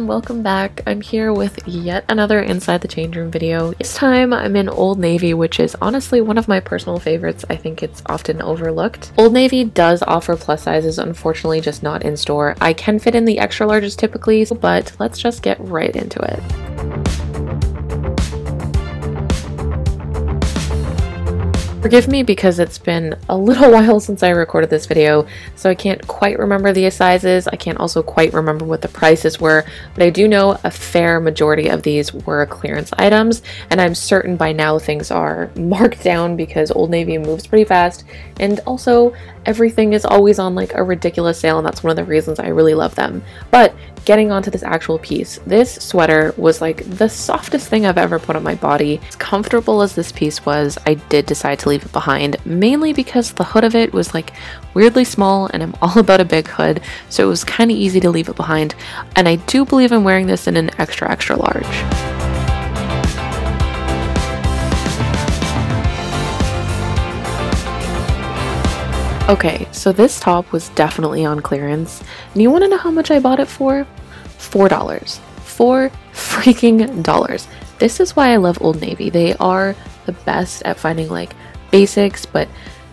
welcome back. I'm here with yet another Inside the Change Room video. This time I'm in Old Navy, which is honestly one of my personal favorites. I think it's often overlooked. Old Navy does offer plus sizes, unfortunately just not in store. I can fit in the extra larges typically, but let's just get right into it. Forgive me because it's been a little while since I recorded this video, so I can't quite remember the sizes. I can't also quite remember what the prices were, but I do know a fair majority of these were clearance items, and I'm certain by now things are marked down because Old Navy moves pretty fast, and also everything is always on like a ridiculous sale, and that's one of the reasons I really love them. But getting onto this actual piece, this sweater was like the softest thing I've ever put on my body. As comfortable as this piece was, I did decide to leave it behind, mainly because the hood of it was like weirdly small and I'm all about a big hood, so it was kind of easy to leave it behind. And I do believe I'm wearing this in an extra large. Okay, so this top was definitely on clearance, and you want to know how much I bought it for? $4. $4 freaking dollars. This is why I love Old Navy. They are the best at finding like basics, but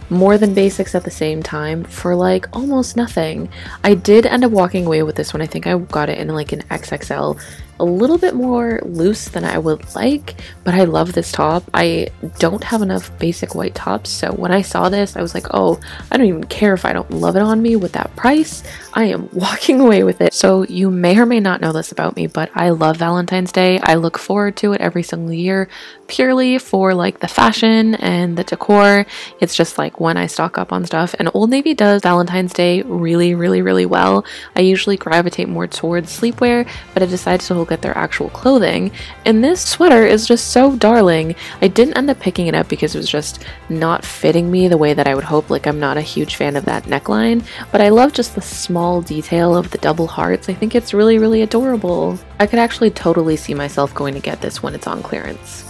more than basics at the same time for like almost nothing. I did end up walking away with this one. I think I got it in like an XXL, a little bit more loose than I would like, but I love this top. I don't have enough basic white tops, so when I saw this I was like, oh, I don't even care if I don't love it on me. With that price, I am walking away with it. So you may or may not know this about me, but I love Valentine's Day. I look forward to it every single year, purely for like the fashion and the decor. It's just like when I stock up on stuff, and Old Navy does Valentine's Day really well. I usually gravitate more towards sleepwear, but I decided to look at their actual clothing, and this sweater is just so darling. I didn't end up picking it up because it was just not fitting me the way that I would hope. Like, I'm not a huge fan of that neckline, but I love just the small detail of the double hearts. I think it's really adorable. I could actually totally see myself going to get this when it's on clearance.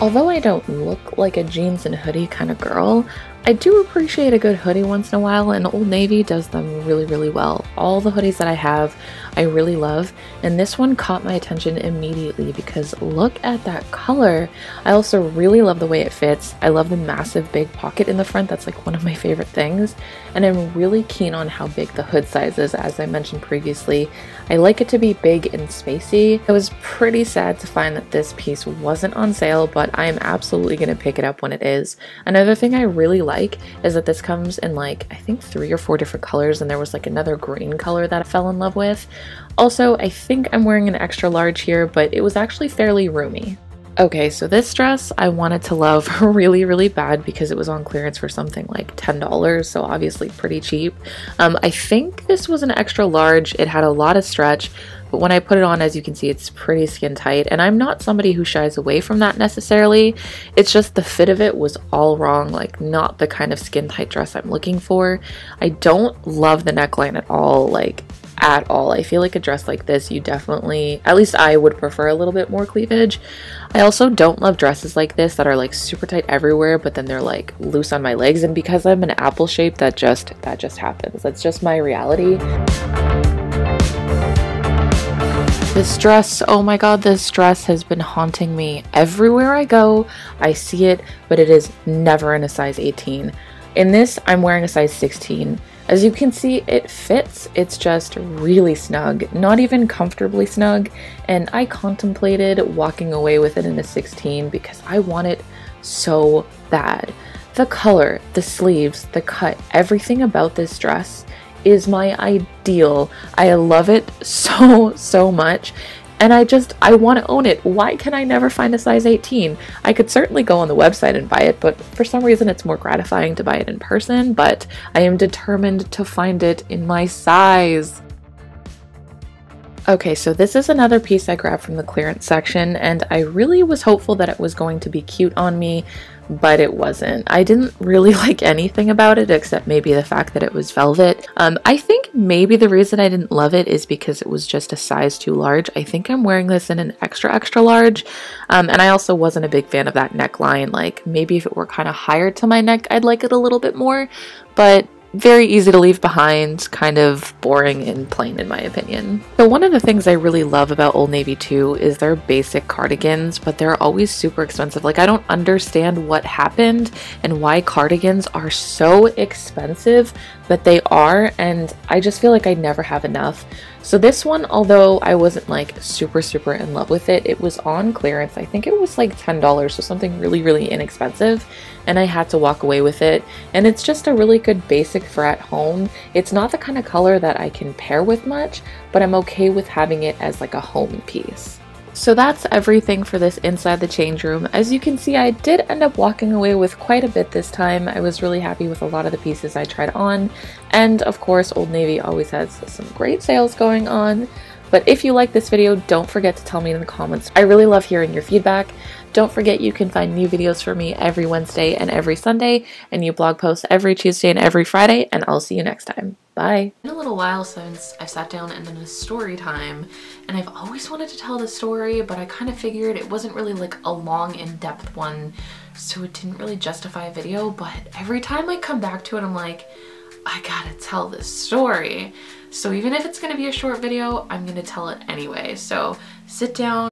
Although I don't look like a jeans and hoodie kind of girl, I do appreciate a good hoodie once in a while, and Old Navy does them really well. All the hoodies that I have, I really love, and this one caught my attention immediately because look at that color. I also really love the way it fits. I love the massive big pocket in the front. That's like one of my favorite things, and I'm really keen on how big the hood size is. As I mentioned previously, I like it to be big and spacey. I was pretty sad to find that this piece wasn't on sale, but I am absolutely going to pick it up when it is. Another thing I really like is that this comes in like, I think 3 or 4 different colors, and there was like another green color that I fell in love with. Also, I think I'm wearing an extra large here, but it was actually fairly roomy. Okay, so this dress I wanted to love really bad because it was on clearance for something like $10, so obviously pretty cheap. I think this was an extra large. It had a lot of stretch, but when I put it on, as you can see, it's pretty skin tight, and I'm not somebody who shies away from that necessarily. It's just the fit of it was all wrong, like not the kind of skin tight dress I'm looking for. I don't love the neckline at all, like at all. I feel like a dress like this, you definitely, at least I would prefer a little bit more cleavage. I also don't love dresses like this that are like super tight everywhere, but then they're like loose on my legs, and because I'm an apple shape, that just happens. That's just my reality. This dress, oh my god, this dress has been haunting me. Everywhere I go, I see it, but it is never in a size 18. In this, I'm wearing a size 16. As you can see, it fits. It's just really snug, not even comfortably snug, and I contemplated walking away with it in a 16 because I want it so bad. The color, the sleeves, the cut, everything about this dress is my ideal. I love it so much, and I want to own it. Why can I never find a size 18? I could certainly go on the website and buy it, but for some reason it's more gratifying to buy it in person, but I am determined to find it in my size. Okay, so this is another piece I grabbed from the clearance section, and I really was hopeful that it was going to be cute on me, but it wasn't. I didn't really like anything about it except maybe the fact that it was velvet. I think maybe the reason I didn't love it is because it was just a size too large. I think I'm wearing this in an extra large, and I also wasn't a big fan of that neckline. Like, maybe if it were kind of higher to my neck, I'd like it a little bit more, but very easy to leave behind, kind of boring and plain in my opinion. So one of the things I really love about Old Navy too is their basic cardigans, but they're always super expensive. Like, I don't understand what happened and why cardigans are so expensive, but they are, and I just feel like I never have enough. So this one, although I wasn't like super in love with it, it was on clearance. I think it was like $10, so something really inexpensive, and I had to walk away with it. And it's just a really good basic for at home. It's not the kind of color that I can pair with much, but I'm okay with having it as like a home piece. So that's everything for this inside the change room. As you can see, I did end up walking away with quite a bit this time. I was really happy with a lot of the pieces I tried on. And of course, Old Navy always has some great sales going on. But if you like this video, don't forget to tell me in the comments. I really love hearing your feedback. Don't forget you can find new videos from me every Wednesday and every Sunday, and new blog posts every Tuesday and every Friday, and I'll see you next time. Bye. It's been a little while since I've sat down and done a story time, and I've always wanted to tell the story, but I kind of figured it wasn't really like a long in-depth one, so it didn't really justify a video. But every time I come back to it, I'm like, I gotta tell this story. So even if it's gonna be a short video, I'm gonna tell it anyway. So sit down.